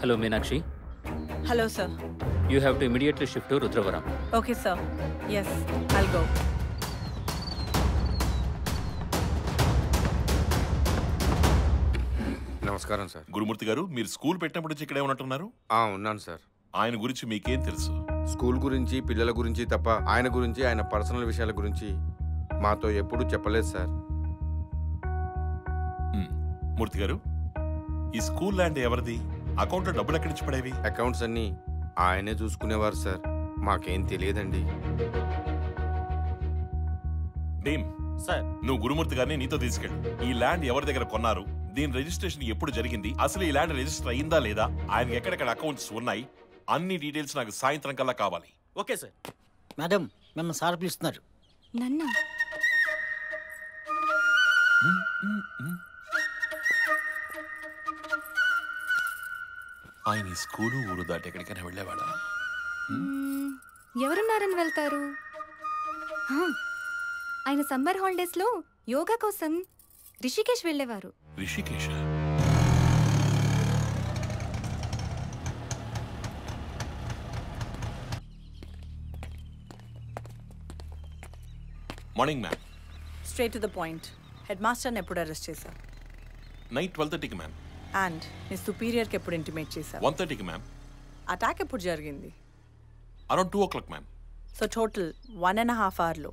Hello, Meenakshi. Hello, sir. You have to immediately shift to Rudravaram. Okay, sir. Yes, I'll go. నమస్కారం sir. గురుమూర్తి గారు, మీరు school పెట్టినప్పుడు నుంచి ఇక్కడే ఉన్నట్టున్నారు. ఉన్నాను సార్. ఆయన గురించి మీకేం తెలుసు? స్కూల్ గురించి, పిల్లల గురించి తప్ప ఆయన గురించి, ఆయన పర్సనల్ విషయాల గురించి మాతో ఎప్పుడూ చెప్పలేదు సార్. మూర్తి గారు, ఈ స్కూల్ ల్యాండ్ ఎవరిది? అకౌంట్లో డబ్బులు ఎక్కడి నుంచి పడేవి? అకౌంట్స్ అన్నీ ఆయనే చూసుకునేవారు సార్. మాకేం తెలియదండి. భీమ్ సార్, నువ్వు గురుమూర్తి గారిని నీతో తీసుకెళ్ళు. ఈ ల్యాండ్ ఎవరి దగ్గర కొన్నారు, దీని రిజిస్ట్రేషన్ ఎప్పుడు జరిగింది, అసలు ఈ ల్యాండ్ రిజిస్టర్ అయిందా లేదా, ఆయనకి ఎక్కడెక్కడ అకౌంట్స్ ఉన్నాయి, అన్ని డీటెయిల్స్ నాకు సాయంత్రం కల్లా కావాలి. Okay sir. మేడం, మిమ్మల్ని సార్ పిలుస్తున్నారు. నన్ను ఆయన ఈ స్కూలు ఊరు దాటి ఎక్కడికైనా వెళ్ళేవాడా? ఎవరున్నారని వెళ్తారు? ఆయన సమ్మర్ హాలిడేస్ లో యోగా కోసం రిషికేష్ వెళ్ళేవారు. Rishikesh? Morning ma'am. Straight to the point. Head మాస్టర్ని ఎప్పుడు అరెస్ట్ చేశావు? Night 12:30కి ma'am. అండ్ నీ సుపీరియర్కి ఎప్పుడు ఇంటిమేట్ చేశావు? 1:30కి మ్యామ్. అటాక్ ఎప్పుడు జరిగింది? Around 2 o'clock ma'am. So total 1.5 hourలో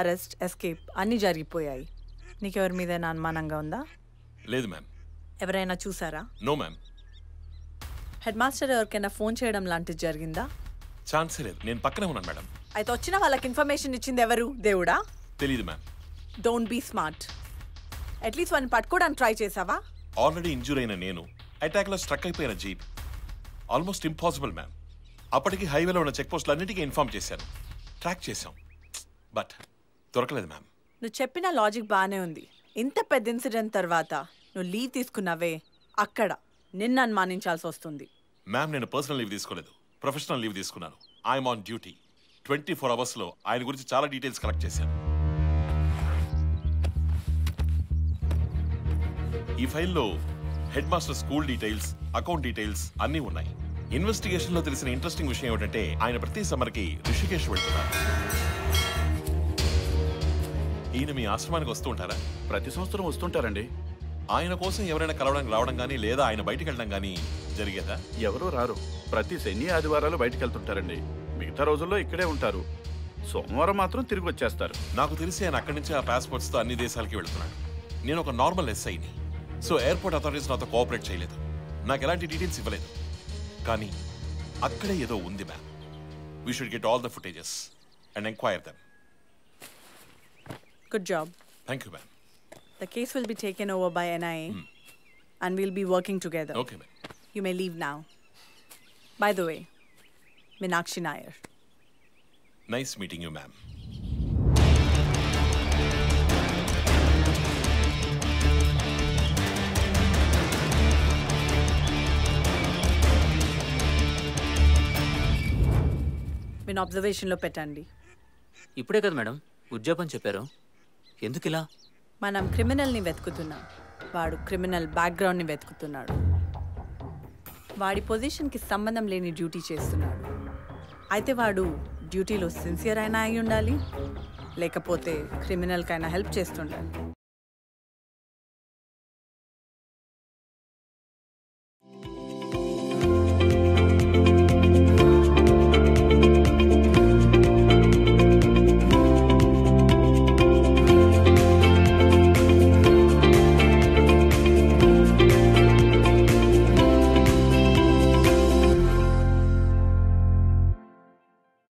అరెస్ట్, ఎస్కేప్ అన్నీ జరిగిపోయాయి. నీకెవరి మీద అనుమానంగా ఉందా? లేదు మ్యామ్. ఎవరైనా చూసారా? No ma'am. హెడ్ మాస్టర్ ఎవరికైనా ఫోన్ చేయడం లాంటిది జరిగిందా? ఛాన్సే లేదు. నేను పక్కనే ఉన్నాను మేడం. అయితే వచ్చిన వాళ్ళకి ఇన్ఫర్మేషన్ ఇచ్చింది ఎవరు? దేవుడా? తెలీదు ma'am. Don't be smart. At least వాడిని పట్టుకోవడానికి ట్రై చేసావా? ఆల్రెడీ ఇంజూర్ అయిన నేను, అటాక్లో స్ట్రక్ అయిపోయిన జీప్, ఆల్మోస్ట్ ఇంపాసిబుల్ మ్యామ్. అప్పటికి హైవేలో ఉన్న చెక్ పోస్టులు అన్నిటికీ ఇన్ఫార్మ్ చేశాను, ట్రాక్ చేశాం, బట్ దొరకలేదు మ్యామ్. నువ్వు చెప్పిన లాజిక్ బాగానే ఉంది. ఇంత పెద్ద ఇన్సిడెంట్ తర్వాత నువ్వు లీవ్ తీసుకున్నావే, అక్కడ నిన్ను అనుమానించాల్సి వస్తుంది. మ్యామ్, నేను పర్సనల్ లీవ్ తీసుకోలేదు, ప్రొఫెషనల్ లీవ్ తీసుకున్నాను. I'm on duty. 24 అవర్స్లో ఆయన గురించి చాలా డీటెయిల్స్ కలెక్ట్ చేశాను. ఈ ఫైల్లో head master school details, account details అన్నీ ఉన్నాయి. ఇన్వెస్టిగేషన్ లో తెలిసిన ఇంట్రెస్టింగ్ విషయం ఏమిటంటే ఆయన ప్రతి సమ్మర్కి రిషికేష్ వెళ్తున్నారు. ఈయన మీ ఆశ్రమానికి వస్తూ ఉంటారా? ప్రతి సంవత్సరం వస్తుంటారండి. ఆయన కోసం ఎవరైనా కలవడానికి రావడం కానీ లేదా ఆయన బయటికి వెళ్ళడం కానీ జరిగేదా? ఎవరూ రారు. ప్రతి శని ఆదివారాలు బయటికి వెళ్తుంటారండి. మిగతా రోజుల్లో ఇక్కడే ఉంటారు. సోమవారం మాత్రం తిరిగి వచ్చేస్తారు. నాకు తెలిసి ఆయన అక్కడి నుంచి ఆ పాస్పోర్ట్స్తో అన్ని దేశాలకి వెళ్తున్నాడు. నేను ఒక నార్మల్ ఎస్ఐని, సో ఎయిర్పోర్ట్ అథారిటీస్ నాతో కోఆపరేట్ చేయలేదు, నాకు ఎలాంటి డీటెయిల్స్ ఇవ్వలేదు. కానీ అక్కడే ఏదో ఉంది ma'am. We should get all the footages and enquire them. Good job. Thank you, ma'am. The case will be taken over by NIA and we'll be working together. Okay, ma'am. You may leave now. By the way, Meenakshi Nair. Nice meeting you, ma'am. మీరు అబ్జర్వేషన్లో పెట్టండి. ఇప్పుడే కదా madam ఉద్యోగం చెప్పారు, ఎందుకు ఇలా? మనం క్రిమినల్ని వెతుకుతున్నాం, వాడు క్రిమినల్ బ్యాక్గ్రౌండ్ని వెతుకుతున్నాడు. వాడి పొజిషన్కి సంబంధం లేని డ్యూటీ చేస్తున్నాడు. అయితే వాడు డ్యూటీలో సిన్సియర్ అయినా అయి ఉండాలి, లేకపోతే క్రిమినల్కైనా హెల్ప్ చేస్తుండాలి.